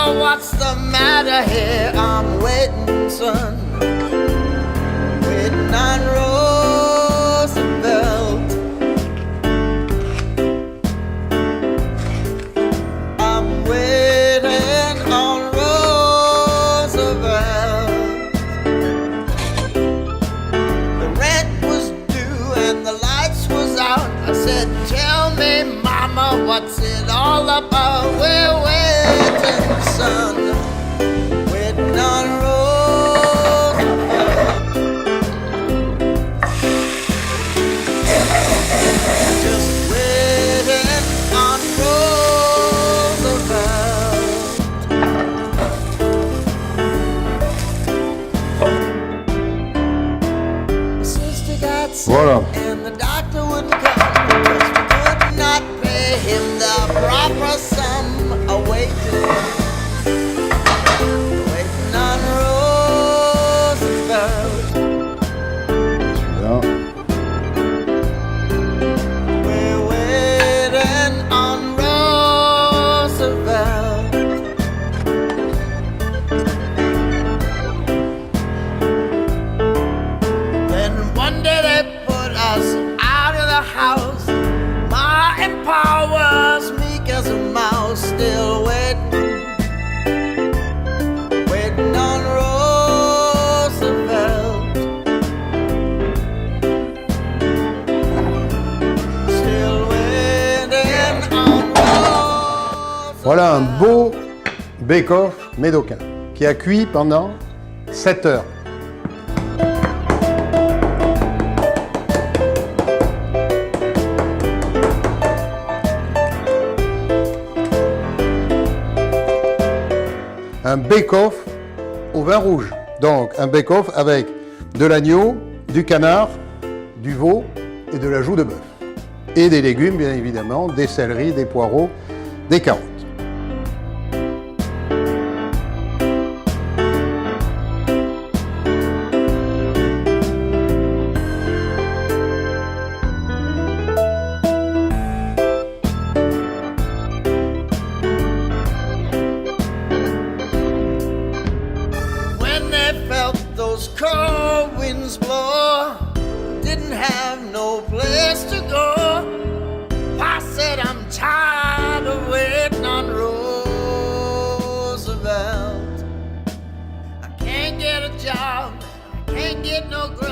Mama, what's the matter here? I'm waiting, son, waiting on Roosevelt. I'm waiting on Roosevelt. The rent was due and the lights was out. I said, tell me, Mama, what's it all about? We're waiting, son, waiting on Roosevelt. Just waiting on Roosevelt. Sister got sick and the doctor wouldn't come because we could not pay him the proper sum. Waiting on Roosevelt. We're waiting on Roosevelt. Then one day they put us out of the house. Ma empowers meek as a mouse, still waiting, waiting on Roosevelt. Still waiting on Roosevelt. Voilà un beau bake-off médocain qui a cuit pendant 7 heures. Un bake-off au vin rouge. Donc un bake-off avec de l'agneau, du canard, du veau et de la joue de bœuf. Et des légumes bien évidemment, des céleris, des poireaux, des carottes. Those cold winds blow, didn't have no place to go. I said I'm tired of waiting on Roosevelt. I can't get a job, I can't get no grant.